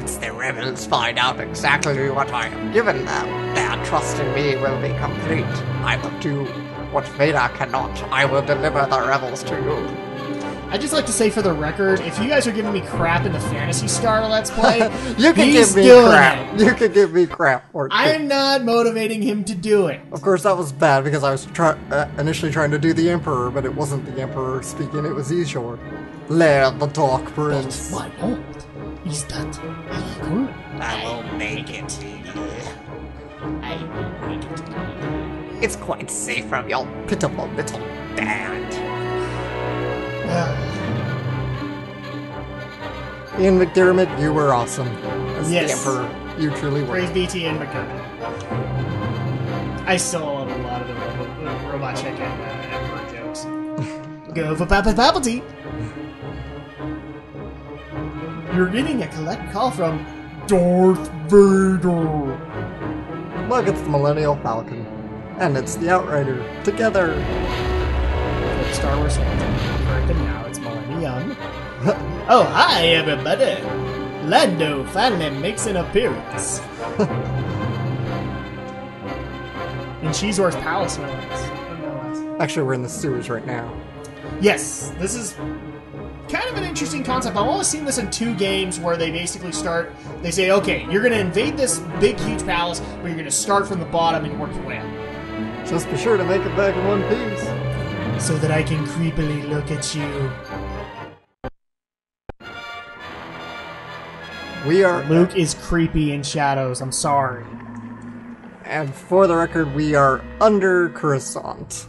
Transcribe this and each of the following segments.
Once the rebels find out exactly what I have given them, their trust in me will be complete. I will do what Vader cannot. I will deliver the rebels to you. I'd just like to say for the record, if you guys are giving me crap in the Phantasy Star Let's Play, you can he's give me doing crap. it. You can give me crap for it. I'm not motivating him to do it. Of course, that was bad because I was initially trying to do the Emperor, but it wasn't the Emperor speaking, it was Xizor. Lair the Dark Prince. Why not? Is that good? I will make it. I will make it. It's quite safe from your pitiful little band. Ian McDermott, you were awesome. As Yes. the Emperor, you truly were. Praise be to Ian McDermott. I still love a lot of the Robot Chicken Emperor jokes. Go for Palpatine! You're getting a collect call from Darth Vader. Look, it's the Millennial Falcon. And it's the Outrider. Together! For the Star Wars fans, correct, and now it's Millennium. Oh, hi everybody! Lando finally makes an appearance. In Xizor's palace, no less. Actually, we're in the sewers right now. Yes, this is kind of an interesting concept. I've always seen this in 2 games where they basically start, they say, okay, you're going to invade this big, huge palace, but you're going to start from the bottom and work your way up. Just be sure to make it back in one piece. So that I can creepily look at you. We are... Luke is creepy in shadows, I'm sorry. And for the record, we are under Coruscant.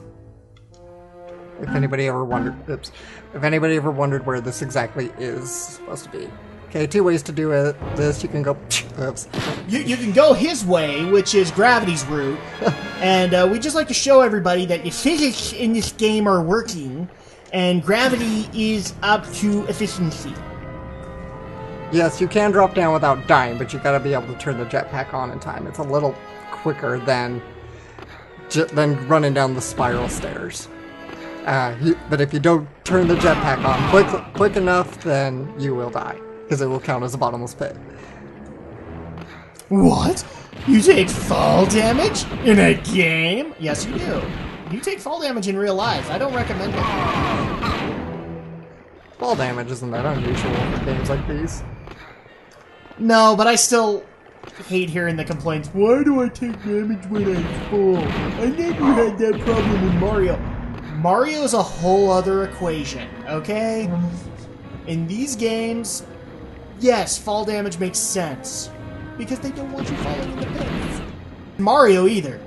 If anybody ever wondered... Oops. If anybody ever wondered where this exactly is supposed to be. Okay, 2 ways to do this. You can go... Oops. You can go his way, which is gravity's route. And we just like to show everybody that the physics in this game are working, and gravity is up to efficiency. Yes, you can drop down without dying, but you gotta be able to turn the jetpack on in time. It's a little quicker than running down the spiral stairs. But if you don't turn the jetpack on quick enough, then you will die, because it will count as a bottomless pit. What? You take fall damage in a game? Yes, you do. You take fall damage in real life. I don't recommend it. Fall damage isn't that unusual for games like these. No, but I still hate hearing the complaints. Why do I take damage when I fall? I never had that problem in Mario. Mario's a whole other equation, okay? In these games, yes, fall damage makes sense. Because they don't want you falling in the pits. Mario either.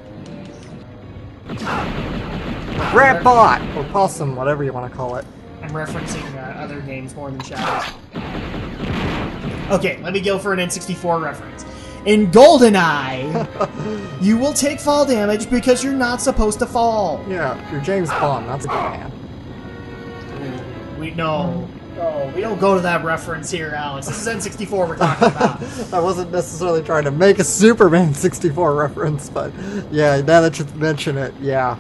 Rat bot! Or possum, whatever you want to call it. I'm referencing other games more than Shadows. Okay, let me go for an N64 reference. In GoldenEye, you will take fall damage because you're not supposed to fall. Yeah, you're James Bond, that's a good man. We don't go to that reference here, Alex. This is N64 we're talking about. I wasn't necessarily trying to make a Superman 64 reference, but yeah, now that you mention it, yeah.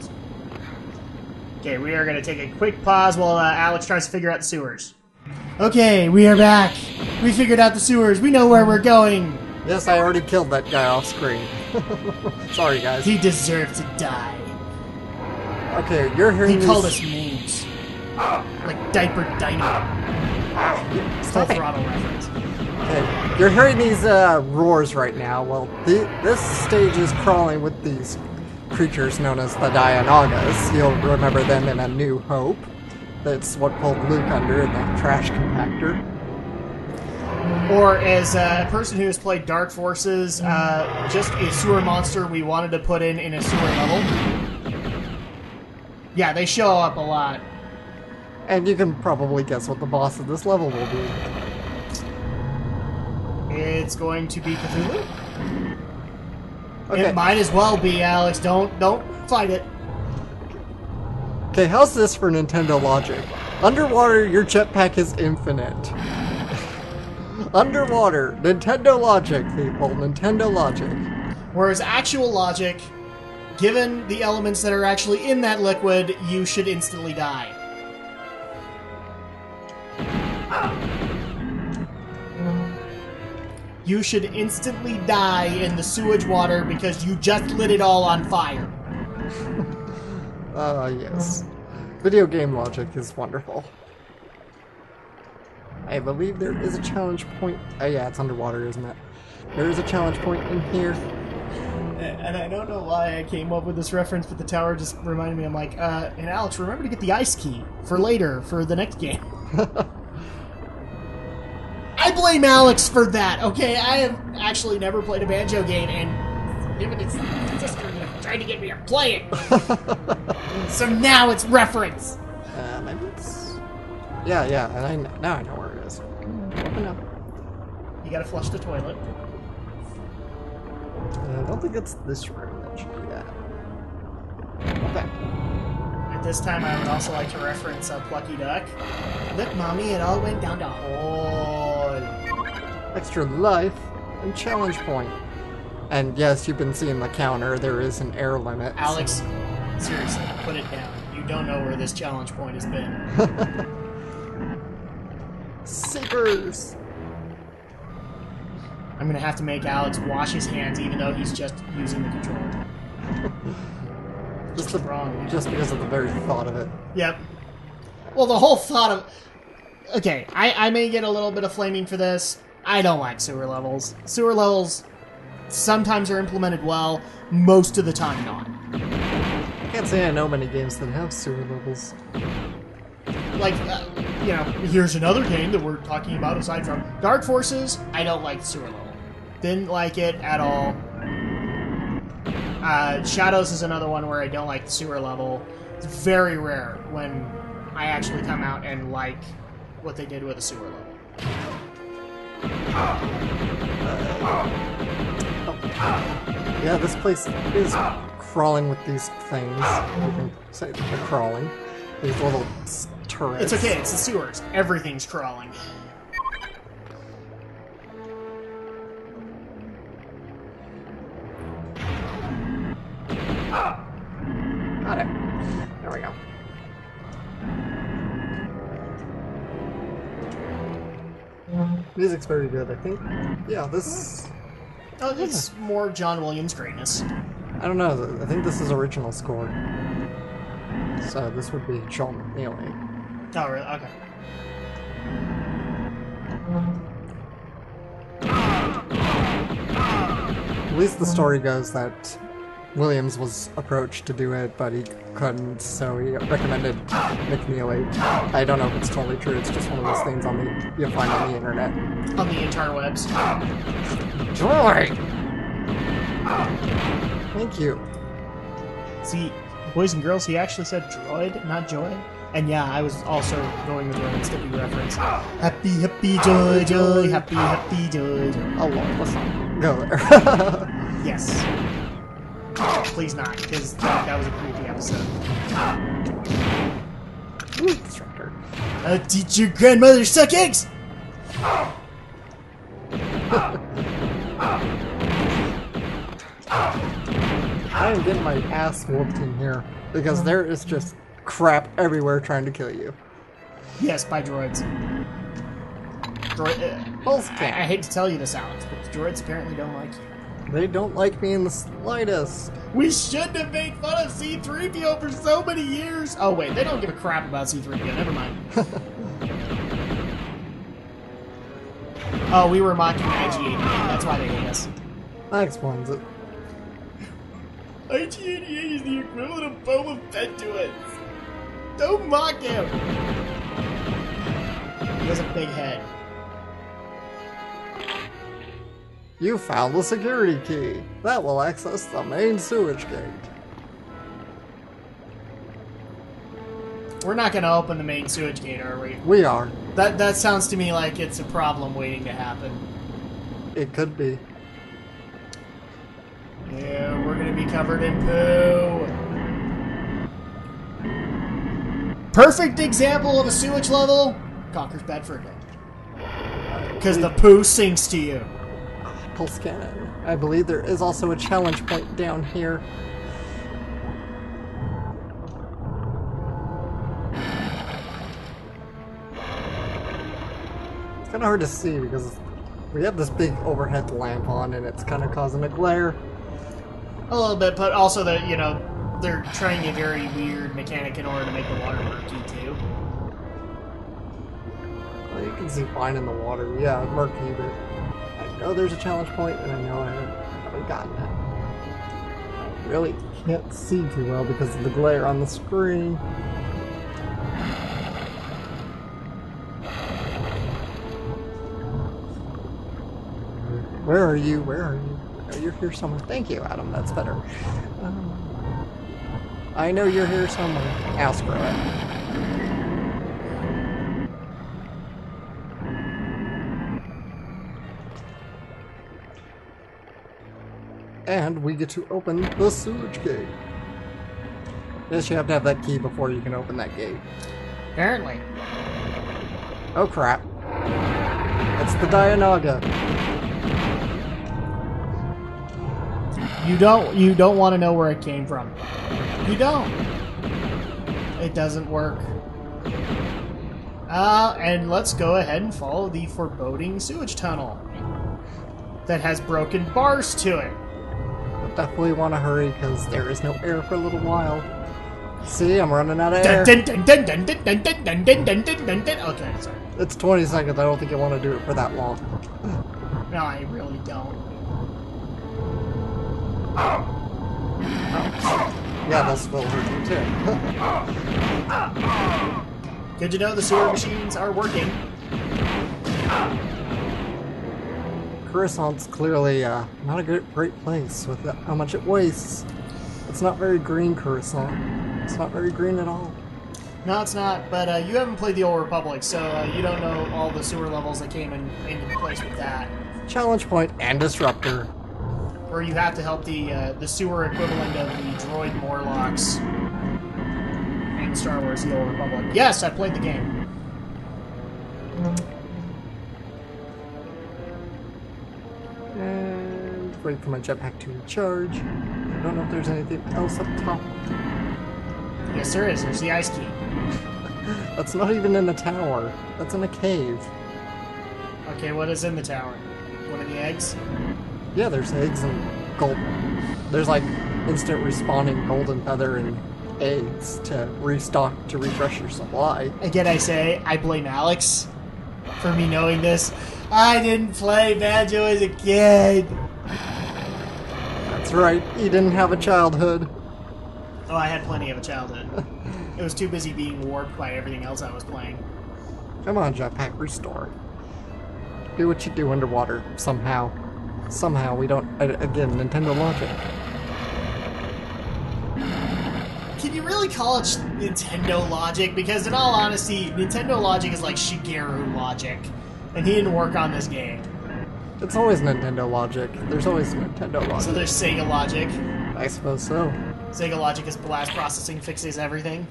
Okay, we are going to take a quick pause while Alex tries to figure out the sewers. Okay, we are back. We figured out the sewers. We know where we're going. Yes, I already killed that guy off screen. Sorry, guys. He deserved to die. Okay, you're hearing He called us names. Like Diaper Dino. Full throttle reference. Okay, you're hearing these roars right now. Well, this stage is crawling with these creatures known as the Dianagas. You'll remember them in A New Hope. That's what pulled Luke under in the trash compactor. Or as a person who has played Dark Forces, just a sewer monster we wanted to put in a sewer level. Yeah, they show up a lot. And you can probably guess what the boss of this level will be. It's going to be Cthulhu. Okay. It might as well be, Alex. Don't fight it. Okay, how's this for Nintendo logic? Underwater, your jetpack is infinite. Underwater, Nintendo logic, people. Nintendo logic. Whereas actual logic, given the elements that are actually in that liquid, you should instantly die. you should instantly die in the sewage water because you just lit it all on fire. Yes. Video game logic is wonderful. I believe there is a challenge point. Oh yeah, it's underwater, isn't it? There is a challenge point in here. And I don't know why I came up with this reference, but the tower just reminded me. I'm like, and Alex, remember to get the ice key for later, for the next game. I blame Alex for that, okay? I have actually never played a Banjo game, and him and his sister tried to get me to play it. So now it's reference. Maybe it's... Yeah, and now I know where it is. Open up. You gotta flush the toilet. I don't think it's this room that should do that. Okay. At this time, I would also like to reference Plucky Duck. Look, Mommy, it all went down the hole. Extra life and challenge point. And yes, you've been seeing the counter. There is an air limit. Alex, seriously, put it down. You don't know where this challenge point has been. Seekers! I'm gonna have to make Alex wash his hands even though he's just using the controller. Just wrong. Just because of the very thought of it. Yep. Well, the whole thought of... Okay, I may get a little bit of flaming for this. I don't like sewer levels. Sewer levels sometimes are implemented well, most of the time not. I can't say I know many games that have sewer levels. Like, you know, here's another game that we're talking about aside from Dark Forces. I don't like the sewer level. Didn't like it at all. Shadows is another one where I don't like the sewer level. It's very rare when I actually come out and like what they did with a sewer level. Yeah, this place is crawling with these things. You can say that they're crawling. These little turrets. It's okay, it's the sewers. Everything's crawling. Got it. There we go. Music's very good, I think. Yeah, this... Oh, it's more John Williams greatness. I don't know, I think this is original score. So this would be Sean McNeely. Oh, really? Okay. At least the story goes that Williams was approached to do it, but he couldn't, so he recommended McNeely. I don't know if it's totally true, it's just one of those things you find on the internet. On the interwebs. Joy! Thank you. See, boys and girls, he actually said droid, not joy. And yeah, I was also going with Ren and Stimpy reference. Happy, happy, joy, joy, happy, happy, joy, joy. Oh, well, let's not go there. Yes. Please not, because that was a creepy episode. Ooh, Destructor. I'll teach your grandmother to suck eggs! I am getting my ass whooped in here, because there is just crap everywhere trying to kill you. Yes, by droids. I hate to tell you this, Alex, but the droids apparently don't like you. They don't like me in the slightest. We shouldn't have made fun of C-3PO for so many years! Oh wait, they don't give a crap about C-3PO, never mind. Oh, we were mocking IG-88, that's why they hate us. That explains it. IG-88 is the equivalent of Boba Fett to us. Don't mock him! He has a big head. You found the security key. That will access the main sewage gate. We're not gonna open the main sewage gate, are we? We are. That sounds to me like it's a problem waiting to happen. It could be. Yeah, we're gonna be covered in poo. Perfect example of a sewage level. Conquers Bedford. Because the poo sinks to you. Pulse cannon. I believe there is also a challenge point down here. It's kind of hard to see because We have this big overhead lamp on, and it's kind of causing a glare. A little bit, but also that, you know, they're trying a very weird mechanic in order to make the water murky, too. Well, you can see fine in the water. Yeah, murky, but I know there's a challenge point, and I know I haven't gotten it. I really can't see too well because of the glare on the screen. Where are you? Where are you? Oh, you're here somewhere. Thank you, Adam. That's better. I know you're here somewhere. I'll screw it. And we get to open the sewage gate. Yes, you have to have that key before you can open that gate. Apparently. Oh crap. It's the Dianoga. You don't want to know where it came from. You don't. It doesn't work. And let's go ahead and follow the foreboding sewage tunnel that has broken bars to it. But definitely want to hurry because there is no air for a little while. See, I'm running out of air. Okay, sorry. It's 20 seconds. I don't think you want to do it for that long. No, I really don't. Yeah, this will hurt you too. Good to know the sewer machines are working. Coruscant's clearly not a great place with how much it wastes. It's not very green, Coruscant. It's not very green at all. No, it's not, but you haven't played the Old Republic, so you don't know all the sewer levels that came into place with that. Challenge point and disruptor. Where you have to help the sewer equivalent of the droid Morlocks in Star Wars The Old Republic. Yes, I played the game. And wait for my jetpack to recharge. I don't know if there's anything else up top. Yes, there is. There's the ice key. That's not even in the tower. That's in a cave. Okay, what is in the tower? One of the eggs? Yeah, there's eggs and gold. There's like instant respawning golden feather and eggs to restock, to refresh your supply. Again, I say, I blame Alex for me knowing this. I didn't play Banjo as a kid. That's right, you didn't have a childhood. Oh, I had plenty of a childhood. It was too busy being warped by everything else I was playing. Come on, jetpack, restore. Do what you do underwater, somehow. Somehow, we don't... Again, Nintendo logic. Can you really call it Nintendo logic? Because in all honesty, Nintendo logic is like Shigeru logic. And he didn't work on this game. It's always Nintendo logic. There's always Nintendo logic. So there's Sega logic. I suppose so. Sega logic is blast processing fixes everything.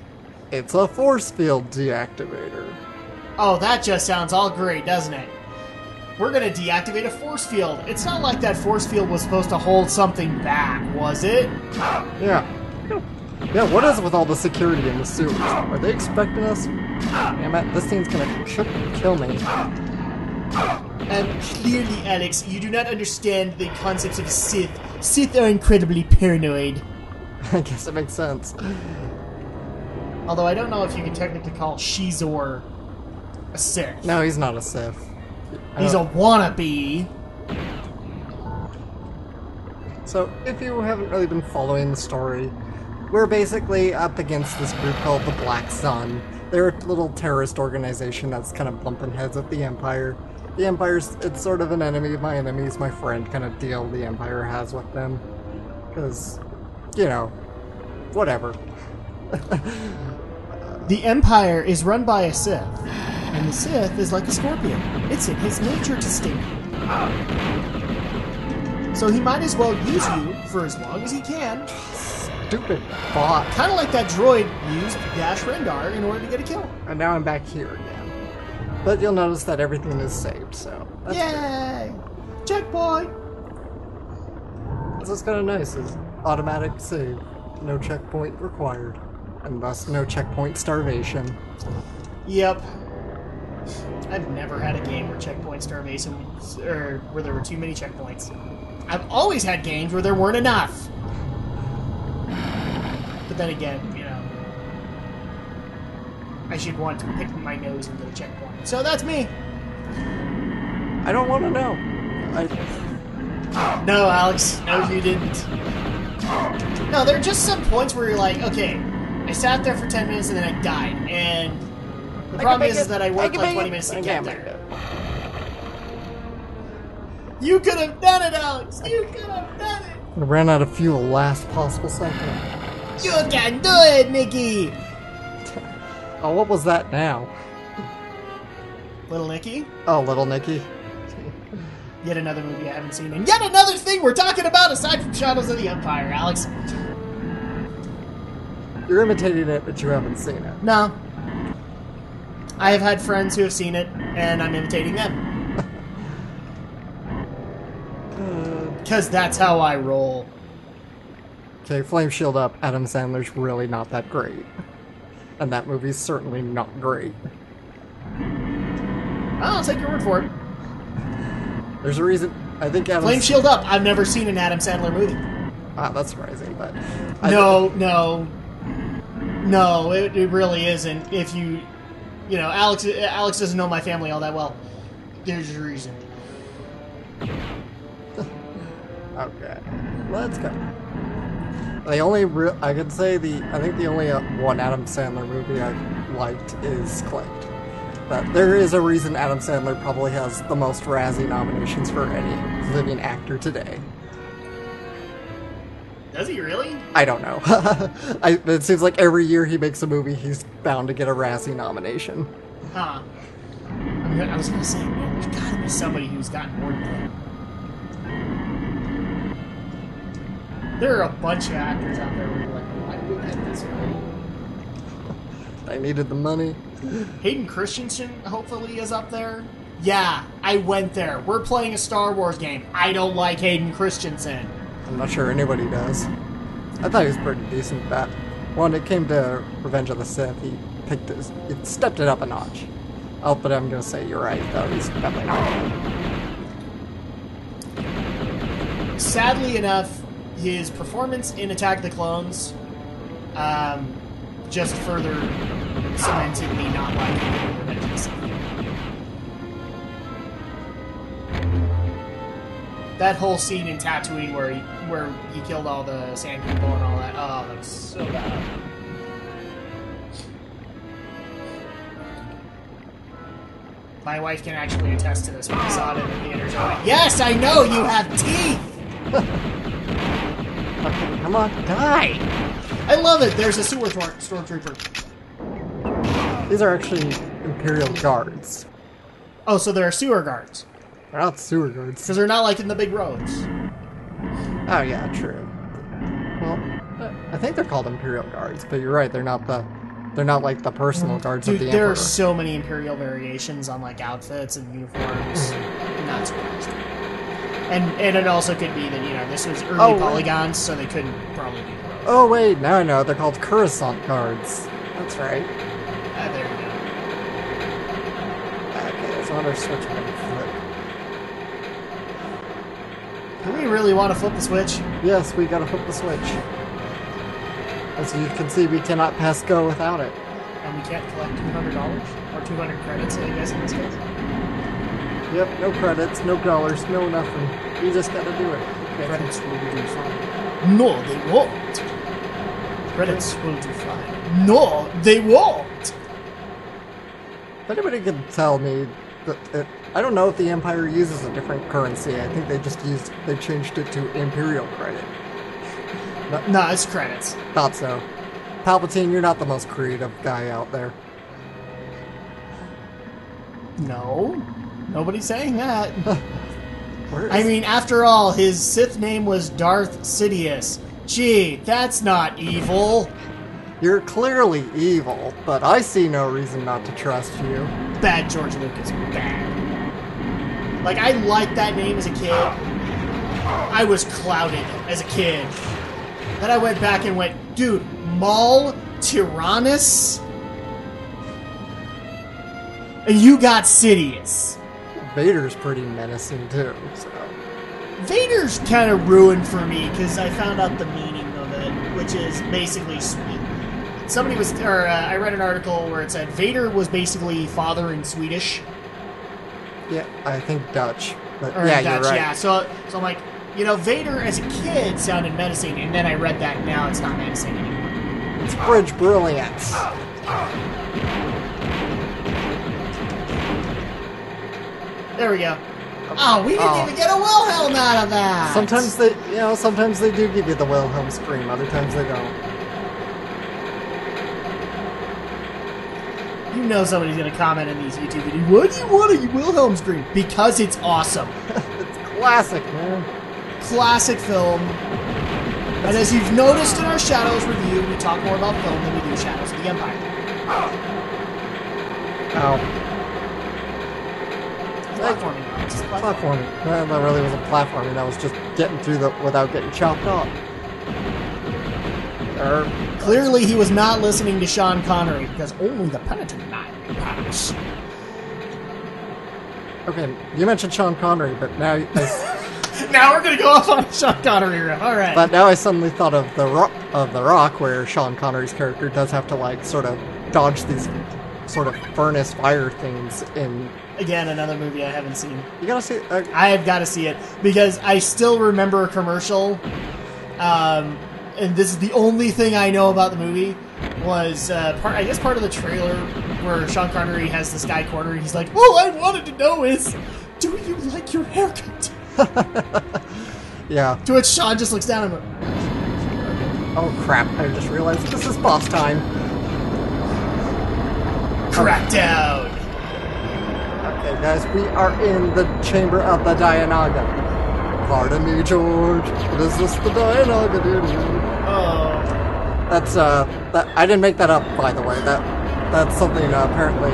It's a force field deactivator. Oh, that just sounds all great, doesn't it? We're gonna deactivate a force field. It's not like that force field was supposed to hold something back, was it? Yeah. Yeah, what is with all the security in the sewers? Are they expecting us? Damn it, this thing's gonna kill me. Clearly, Alex, you do not understand the concepts of Sith. Sith are incredibly paranoid. I guess it makes sense. Although I don't know if you can technically call Xizor a Sith. No, he's not a Sith. He's a wannabe. So, if you haven't really been following the story, we're basically up against this group called the Black Sun. They're a little terrorist organization that's kind of bumping heads with the Empire. The Empire's, it's sort of an enemy of my enemies, my friend kind of deal the Empire has with them. Because, you know, whatever. The Empire is run by a Sith, and the Sith is like a scorpion. It's in his nature to sting. So he might as well use you for as long as he can. Stupid bot. Kind of like that droid used Dash Rendar in order to get a kill. And now I'm back here again. But you'll notice that everything is saved, so that's Yay! Good. Checkpoint! That's what's kind of nice, is automatic save. No checkpoint required. And thus no checkpoint starvation. Yep. I've never had a game where checkpoint starvation, or where there were too many checkpoints. I've always had games where there weren't enough. But then again, you know, I should want to pick my nose into the checkpoint. So that's me. I don't want to know. No, Alex. No, you didn't. No, there are just some points where you're like, okay, I sat there for 10 minutes and then I died. And the problem is that I worked like 20 minutes to get there. You could have done it, Alex! You could have done it! I ran out of fuel last possible second. You can do it, Nikki! Oh, what was that now? Little Nicky? Oh, Little Nicky. Yet another movie I haven't seen. And yet another thing we're talking about aside from Shadows of the Empire, Alex. You're imitating it, but you haven't seen it. No. I have had friends who have seen it, and I'm imitating them. Because that's how I roll. Okay, Flame Shield up. Adam Sandler's really not that great. And that movie's certainly not great. I'll take your word for it. There's a reason. I think Adam... Flame Shield up. I've never seen an Adam Sandler movie. Ah, that's surprising, but... No, it really isn't. If you know, Alex doesn't know my family all that well. There's a reason. Okay, let's go. The only I could say I think the only one Adam Sandler movie I liked is Clicked. But there is a reason Adam Sandler probably has the most Razzie nominations for any living actor today. Does he really? I don't know. It seems like every year he makes a movie, he's bound to get a Razzie nomination. Huh. I was gonna say, man, there's gotta be somebody who's gotten more than that. There are a bunch of actors out there where you're like, why did we get this early? I needed the money. Hayden Christensen, hopefully, is up there. Yeah, I went there. We're playing a Star Wars game. I don't like Hayden Christensen. I'm not sure anybody does. I thought he was pretty decent, but when it came to Revenge of the Sith, he stepped it up a notch. Oh, but I'm gonna say you're right, though. He's definitely not. Sadly enough, his performance in Attack of the Clones just further cemented me not liking Revenge of the Sith. That whole scene in Tatooine where he killed all the sand people and all that. Oh, that was so bad. My wife can actually attest to this when I saw it in the theater. So yes, I know you have teeth! Okay, come on, die! I love it. There's a sewer stormtrooper. These are actually Imperial guards. Oh, so there are sewer guards. They're not sewer guards. Because they're not like in the big roads. Oh yeah, true. Well, I think they're called Imperial guards, but you're right. They're not like the personal guards of the Emperor. There are so many Imperial variations on like outfits and uniforms. Not surprised. And it also could be that, you know, this was early polygons, so they couldn't probably do both. Oh wait, now I know. They're called Coruscant guards. That's right. There you go. Okay, there's another switch I can flip. Do we really want to flip the switch? Yes, we gotta flip the switch. As you can see, we cannot pass go without it. And we can't collect $200 or 200 credits, I guess, in this case. Yep, no credits, no dollars, no nothing. You just gotta do it. Okay. Credits will do fine. No, they won't. Credits will do fine. No, they won't. If anybody can tell me that I don't know if the Empire uses a different currency. I think they changed it to Imperial credit. No, it's credits. Thought so. Palpatine, you're not the most creative guy out there. No, nobody's saying that. I mean, after all, his Sith name was Darth Sidious. Gee, that's not evil. You're clearly evil, but I see no reason not to trust you. Bad George Lucas. Bad. Like, I liked that name as a kid. I was clouded as a kid. Then I went back and went, dude, Maul Tyrannus? And you got Sidious. Vader's pretty menacing too, so. Vader's kind of ruined for me because I found out the meaning of it, which is basically sweet. I read an article where it said Vader was basically father in Swedish. Yeah, I think Dutch. But Or yeah, in Dutch, you're right. yeah. So I'm like, you know, Vader as a kid sounded menacing, and then I read that and now it's not menacing anymore. It's bridge brilliance. There we go. Oh, we didn't even get a Wilhelm out of that! Sometimes they do give you the Wilhelm scream, other times they don't. You know somebody's gonna comment in these YouTube videos, why do you want a Wilhelm scream? Because it's awesome. It's classic, man. Classic film. And as you've noticed in our Shadows review, we talk more about film than we do Shadows of the Empire. Oh. Platforming. Platforming. Well, that really wasn't platforming, that was just getting through without getting chopped up. Clearly he was not listening to Sean Connery, because only the penitent man may pass. Okay, you mentioned Sean Connery, but now Now we're gonna go off on a Sean Connery riff. Alright. But now I suddenly thought of the Rock, where Sean Connery's character does have to like sort of dodge these sort of furnace fire things in. Again, another movie I haven't seen. You gotta see. I have got to see it because I still remember a commercial. And this is the only thing I know about the movie was part of the trailer where Sean Connery has this guy cornered. He's like, "All I wanted to know is, do you like your haircut?" Yeah. To which Sean just looks down and goes, Oh crap! I just realized this is boss time. Crackdown. Okay, guys, we are in the chamber of the Dianaga. Pardon me, George. But is this the Dianaga, dude? Oh. That's that I didn't make that up, by the way. That's something apparently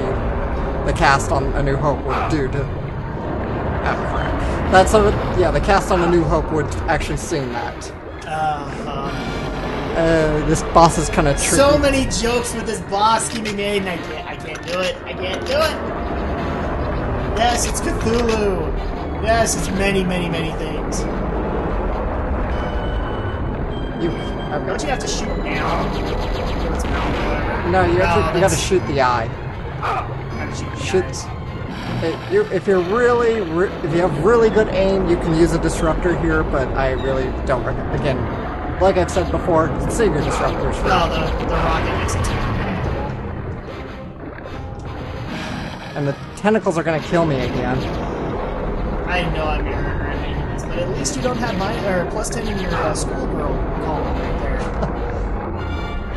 the cast on A New Hope would do to. Oh crap! That's the cast on A New Hope would actually sing that. This boss is kind of tricky. So many jokes with this boss can be made, and I can't do it. I can't do it. Yes, it's Cthulhu. Yes, it's many, many, many things. Don't you have to shoot down? No, you got to shoot the eye. Shoot. If you have really good aim, you can use a disruptor here, but I really don't recommend. Again, like I've said before, save your disruptors for. No, the rocket makes it too. And the tentacles are gonna kill me again. I know I'm gonna regret making this, but at least you don't have plus 10 in your schoolgirl column right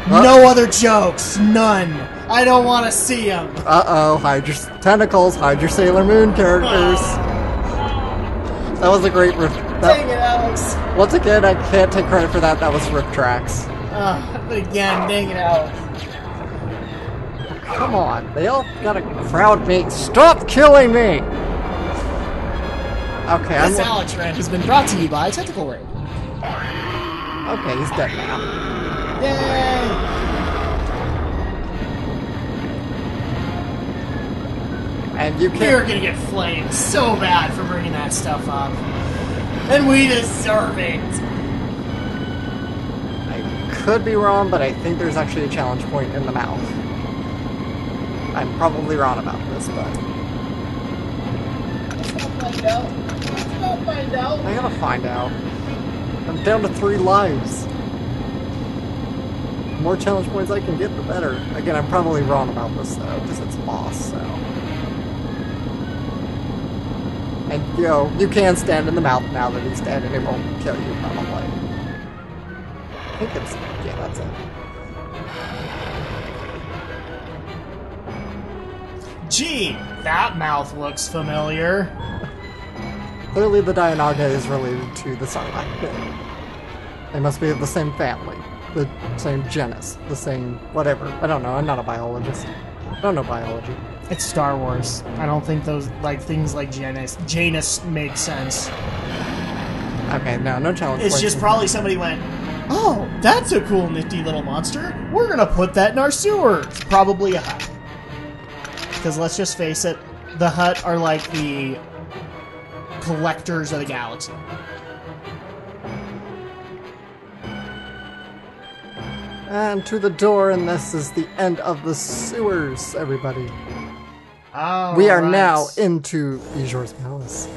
there. No other jokes, none. I don't want to see them. Uh-oh, hide your tentacles, hide your Sailor Moon characters. That was a great riff. Dang it, Alex. Once again, I can't take credit for that. That was Rip Tracks. But again, dang it, Alex. Come on, they all gotta crowd me. Stop killing me! Okay, This Alex rant has been brought to you by Tentacle Raid. Okay, he's dead now. Yay! And you We're can't. gonna get flamed so bad for bringing that stuff up. And we deserve it! I could be wrong, but I think there's actually a challenge point in the mouth. I'm probably wrong about this, but. I gotta find out. I'm down to 3 lives. The more challenge points I can get, the better. Again, I'm probably wrong about this, though, because it's a boss, so. And, you can stand in the mouth now that he's dead, and it won't kill you, probably. I think it's. Yeah, that's it. Gee, that mouth looks familiar. Clearly, the Dianaga is related to the Sarlacc pit. They must be of the same family, the same genus, the same whatever. I don't know. I'm not a biologist. I don't know biology. It's Star Wars. I don't think those things like Janus make sense. Okay, no challenge. It's just probably somebody went, "Oh, that's a cool, nifty little monster. We're gonna put that in our sewer." It's probably a hack. because let's just face it, the Hutt are like the collectors of the galaxy. And to the door, and this is the end of the sewers, everybody. We are now into Xizor's palace.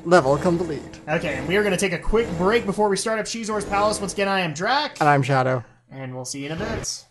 Level complete. Okay, and we are going to take a quick break before we start up Xizor's palace. Once again, I am Drak. And I'm Shadow. And we'll see you in a bit.